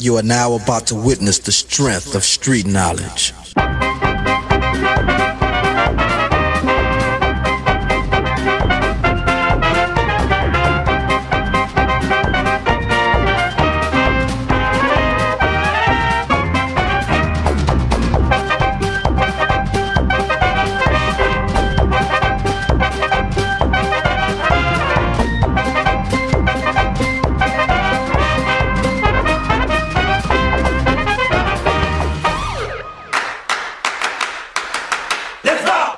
You are now about to witness the strength of street knowledge.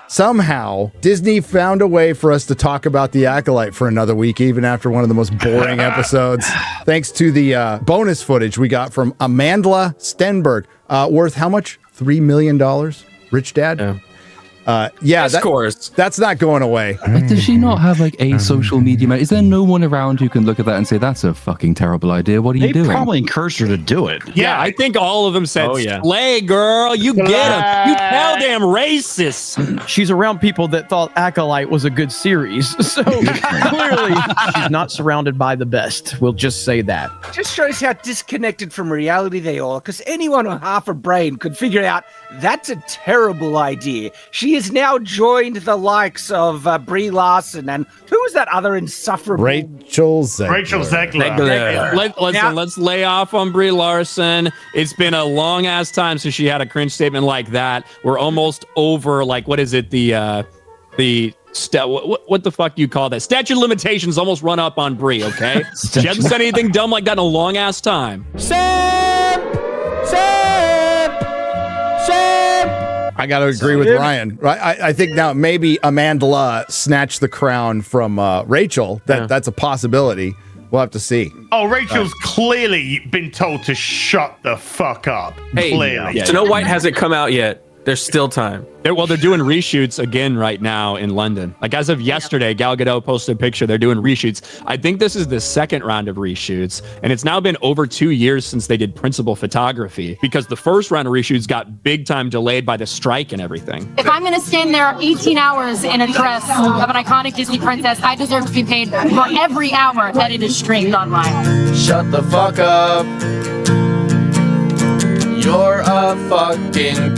Somehow, Disney found a way for us to talk about the Acolyte for another week, even after one of the most boring episodes. Thanks to the bonus footage we got from Amandla Stenberg. Worth how much? $3 million? Rich Dad? Yeah, that's not going away. Like, does she not have like a social media? Is there no one around who can look at that and say, that's a fucking terrible idea? What are you doing? They probably encouraged her to do it. Yeah, I think all of them said, slay, girl, you get him. You tell them racist. She's around people that thought Acolyte was a good series. So clearly, she's not surrounded by the best. We'll just say that. Just shows how disconnected from reality they are, because anyone with half a brain could figure out that's a terrible idea. She has now joined the likes of Brie Larson and who was that other insufferable? Rachel Zegler. Let's lay off on Brie Larson. It's been a long ass time since she had a cringe statement like that. We're almost over, like, what is it? What the fuck do you call that? Statute of limitations almost run up on Brie, okay? She hasn't said anything dumb like that in a long ass time. I got to agree with Ryan. I think now maybe Amandla snatched the crown from Rachel. That's a possibility. We'll have to see. Oh, Rachel's clearly been told to shut the fuck up. Hey, clearly. Snow White hasn't come out yet. There's still time. They're doing reshoots again right now in London. Like, as of yesterday, Gal Gadot posted a picture. They're doing reshoots. I think this is the second round of reshoots, and it's now been over 2 years since they did principal photography, because the first round of reshoots got big time delayed by the strike and everything. If I'm going to stand there 18 hours in a dress of an iconic Disney princess, I deserve to be paid for every hour that it is streamed online. Shut the fuck up. You're a fucking...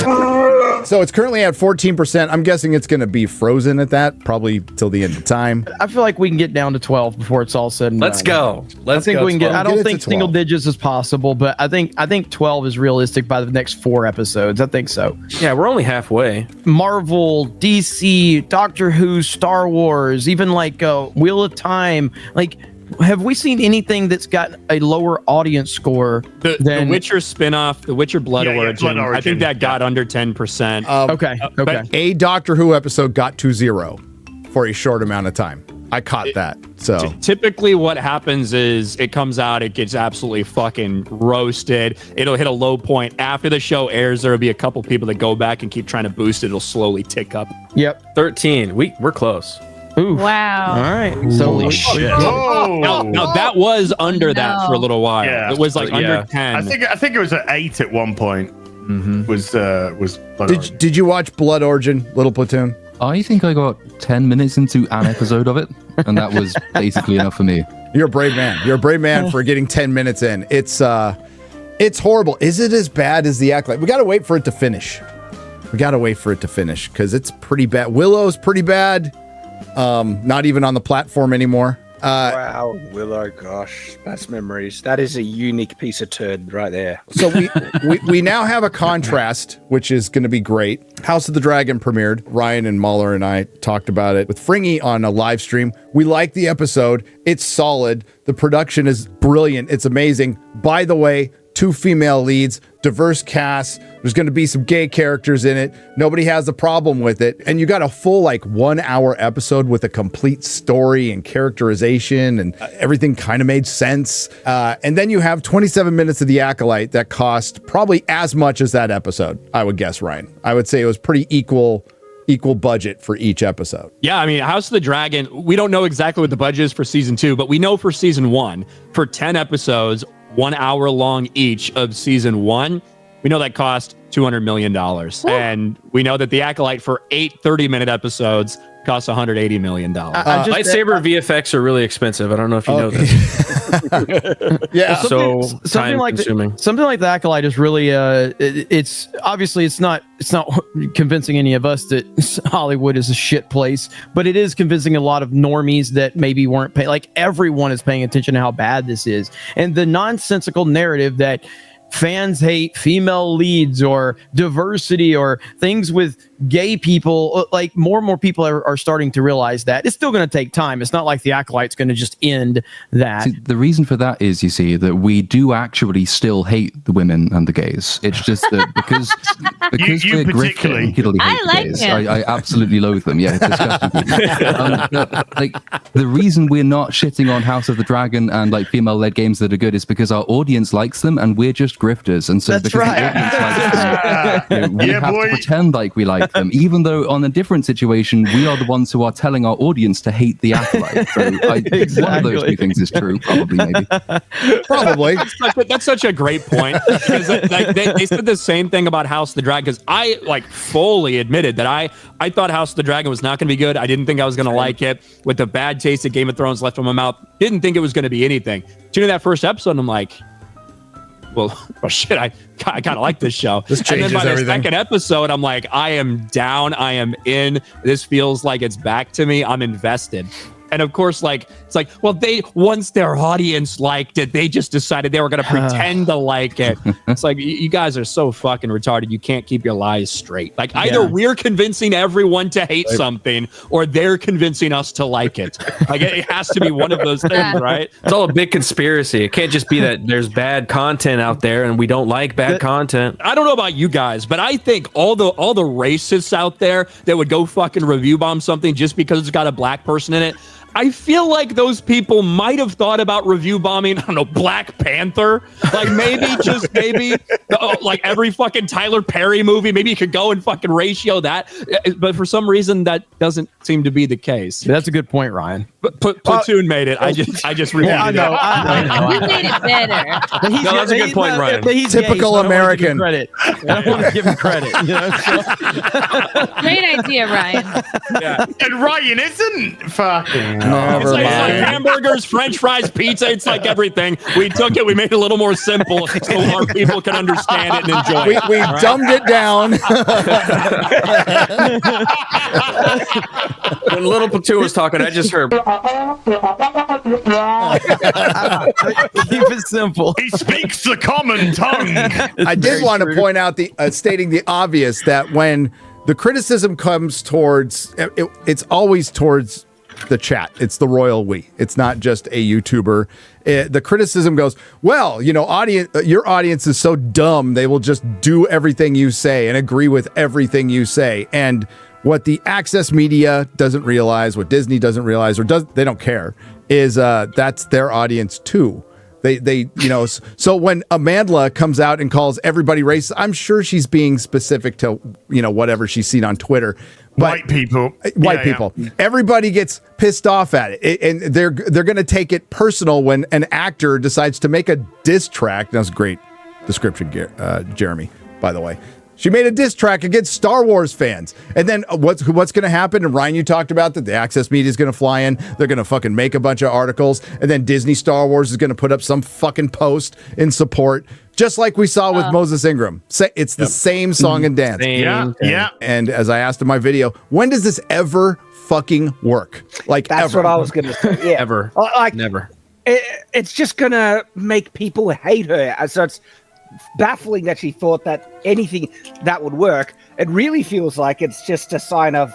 So it's currently at 14%. I'm guessing it's going to be frozen at that, probably till the end of time. I feel like we can get down to 12 before it's all said and done. Let's go. I think we can get. I don't think single digits is possible, but I think 12 is realistic by the next 4 episodes. I think so. Yeah, we're only halfway. Marvel, DC, Doctor Who, Star Wars, even like Wheel of Time, like. Have we seen anything that's got a lower audience score than the Witcher spinoff, the Witcher Blood Origin? I think that got under 10%. Okay. But a Doctor Who episode got to 0 for a short amount of time. I caught that. So typically what happens is it comes out, it gets absolutely fucking roasted. It'll hit a low point. After the show airs, there'll be a couple people that go back and keep trying to boost it. It'll slowly tick up. Yep. 13. We're close. Oof. Wow. All right. So holy shit. Now that was under that for a little while. Yeah. It was like under 10. I think it was at 8 at one point. Was Blood Origin. Did you watch Blood Origin, Little Platoon? I think I got 10 minutes into an episode of it, and that was basically enough for me. You're a brave man. You're a brave man for getting 10 minutes in. It's horrible. Is it as bad as the Acolyte? We got to wait for it to finish. Because it's pretty bad. Willow's pretty bad. Not even on the platform anymore. Wow, Willow, gosh, that's memories. That is a unique piece of turd right there. So we now have a contrast, which is going to be great. House of the Dragon premiered. Ryan and Muller and I talked about it with Fringy on a live stream. We like the episode. It's solid. The production is brilliant. It's amazing. By the way, 2 female leads, diverse cast. There's going to be some gay characters in it. Nobody has a problem with it. And you got a full 1 hour episode with a complete story and characterization, and everything kind of made sense. And then you have 27 minutes of The Acolyte that cost probably as much as that episode, I would guess, Ryan. I would say it was pretty equal budget for each episode. Yeah, I mean, House of the Dragon, we don't know exactly what the budget is for season 2, but we know for season 1, for 10 episodes, 1 hour long each of season 1, we know that cost $200 million. And we know that The Acolyte for 8 30-minute episodes costs $180 million. Lightsaber VFX are really expensive. I don't know if you know this. Yeah. So something like consuming. something like the Acolyte is really it's obviously it's not convincing any of us that Hollywood is a shit place, but it is convincing a lot of normies that maybe weren't paying. Like everyone is paying attention to how bad this is, and the nonsensical narrative that fans hate female leads or diversity or things with gay people. Like more and more people are starting to realize that. It's still going to take time. It's not like the Acolyte's going to just end that. See, the reason for that is, you see, that we do actually still hate the women and the gays. It's just that because You we're particularly. grifting, Hiddly hate I like gays. him. I absolutely loathe them. Yeah, it's disgusting. But, like, the reason we're not shitting on House of the Dragon and like female-led games that are good is because our audience likes them and we're just grifters. And so That's because right. the audience likes them, we Yeah, have boy. to pretend like we like them, even though on a different situation, we are the ones who are telling our audience to hate the Acolyte. So one of those two things is true, probably, maybe. Probably. That's such a great point, because like, they said the same thing about House of the Dragon, because I like fully admitted that I thought House of the Dragon was not going to be good. I didn't think I was going to like it. With the bad taste that Game of Thrones left in my mouth, didn't think it was going to be anything. Tune in that first episode, and I'm like, well shit, I kind of like this show. This and then changes by the everything. second episode, I'm like, I am down. I am in. This feels like it's back to me. I'm invested. And of course, like, it's like, well, once their audience liked it, they just decided they were going to pretend to like it. It's like, you guys are so fucking retarded. You can't keep your lies straight. Like, either we're convincing everyone to hate something, or they're convincing us to like it. Like, it has to be one of those things, right? It's all a big conspiracy. It can't just be that there's bad content out there and we don't like bad content. I don't know about you guys, but I think all the racists out there that would go fucking review bomb something just because it's got a black person in it, I feel like those people might have thought about review bombing, I don't know, Black Panther. Like maybe, like every fucking Tyler Perry movie, maybe you could go and fucking ratio that. But for some reason, that doesn't seem to be the case. That's a good point, Ryan. Platoon made it. I just repeated I know. it. I You made it better. But he's No, that's a good point, Ryan. but he's Typical gay, so American. I don't want to give him credit. You know, so. Great idea, Ryan. Yeah. And Ryan isn't fucking. It's like hamburgers, French fries, pizza. It's like everything. We took it. We made it a little more simple so our people can understand it and enjoy it. We dumbed it down. When Little Platoon was talking, I just heard. Keep it simple. He speaks the common tongue. I did want to point out stating the obvious, that when the criticism comes towards, it's always towards the chat. It's the royal we. It's not just a YouTuber. The criticism goes, well, your audience is so dumb, they will just do everything you say and agree with everything you say. And what the access media doesn't realize, what Disney doesn't realize, they don't care, is that's their audience too. They so when Amandla comes out and calls everybody racist, I'm sure she's being specific to, whatever she's seen on Twitter. But White people. White people. Everybody gets pissed off at it. And they're going to take it personal when an actor decides to make a diss track. That was a great description, Jeremy, by the way. She made a diss track against Star Wars fans. And then what's going to happen? And Ryan, you talked about that the access media is going to fly in. They're going to fucking make a bunch of articles. And then Disney Star Wars is going to put up some fucking post in support. Just like we saw with Moses Ingram. It's the same song and dance. Yeah. And as I asked in my video, when does this ever fucking work? Like, That's ever? what I was going to say. Yeah. Ever. Like, Never. It's just going to make people hate her. So it's baffling that she thought that anything that would work. It really feels like it's just a sign of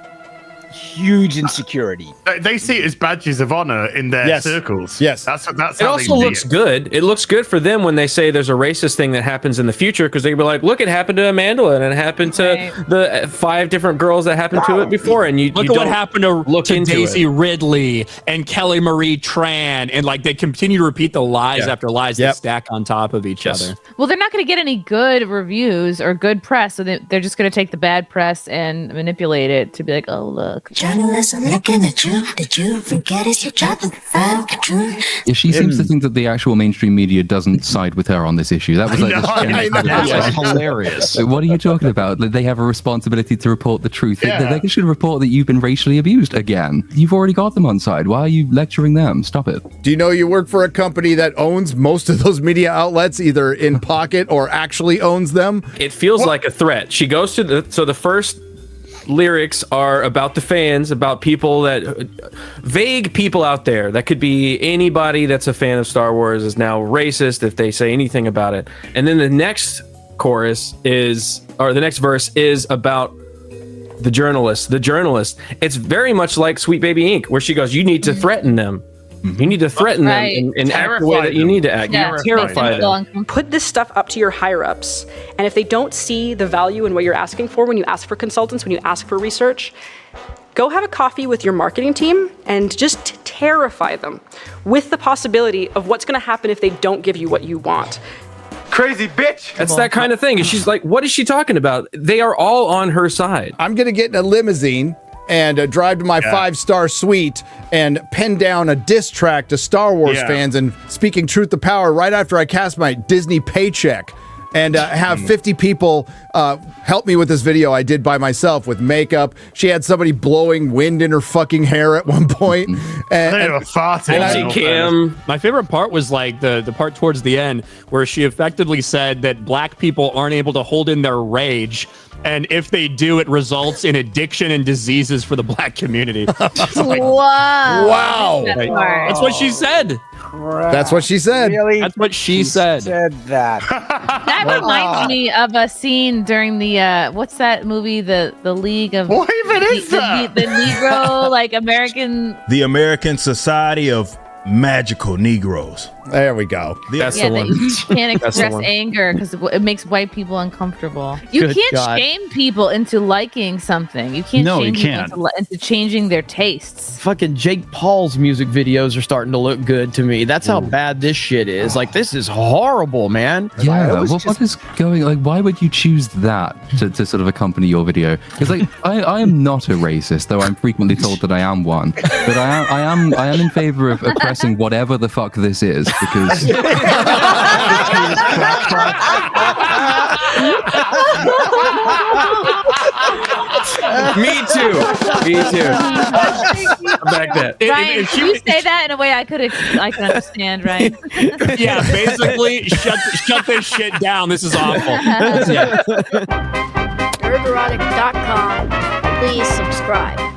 huge insecurity. They see it as badges of honor in their circles. Yes. That's It how also they see looks good. It looks good for them when they say there's a racist thing that happens in the future, because they'd be like, look, it happened to Amandla and it happened to the 5 different girls that happened to it before. And you Look you at what don't happened to into Daisy it. Ridley and Kelly Marie Tran. And like they continue to repeat the lies after lies that stack on top of each other. Well, they're not going to get any good reviews or good press, so they're just going to take the bad press and manipulate it to be like, oh, look. Journalism looking at you. Did you forget it's your job to find the truth? Yeah, she seems to think that the actual mainstream media doesn't side with her on this issue. That was like That's hilarious. What are you talking about? They have a responsibility to report the truth. They should report that you've been racially abused again. You've already got them on side. Why are you lecturing them? Stop it. Do you know you work for a company that owns most of those media outlets, either in pocket or actually owns them? It feels like a threat. She goes to the first lyrics are about the fans, about people that vague people out there. That could be anybody that's a fan of Star Wars is now racist if they say anything about it. And then the next chorus is, or the next verse is about the journalist. It's very much like Sweet Baby Inc., where she goes, you need to threaten them. You need to threaten them and act the way that you need to act. Yeah. You terrify them. Put this stuff up to your higher ups. And if they don't see the value in what you're asking for when you ask for consultants, when you ask for research, go have a coffee with your marketing team and just terrify them with the possibility of what's going to happen if they don't give you what you want. Crazy bitch. That's that kind of thing. And she's like, what is she talking about? They are all on her side. I'm going to get in a limousine and drive to my 5-star suite and pen down a diss track to Star Wars fans and speaking truth to power right after I cast my Disney paycheck, and have 50 people help me with this video I did by myself with makeup. She had somebody blowing wind in her fucking hair at one point. They were farting. My favorite part was like the part towards the end where she effectively said that black people aren't able to hold in their rage, and if they do, it results in addiction and diseases for the black community. Wow. That's what she said. That's what she said. Really? That's what she said. Said that. That reminds me of a scene during the what's that movie? The League of What even is that? The Negro, like American. The American Society of Magical Negroes. There we go. That's Yeah, the that one. you can't That's the express one. anger because it makes white people uncomfortable. You Good can't God. shame people into liking something. You can't No, shame you people can't. into changing their tastes. Fucking Jake Paul's music videos are starting to look good to me. That's how bad this shit is. Like, this is horrible, man. Yeah, what is going, like, why would you choose that to sort of accompany your video? Because, like, I am not a racist, though I'm frequently told that I am one. But I am in favor of oppressing whatever the fuck this is, because Me too. Back that. Ryan, if you say that in a way I could understand, right? Yeah, basically, shut this shit down. This is awful. Nerdrotic.com. Please subscribe.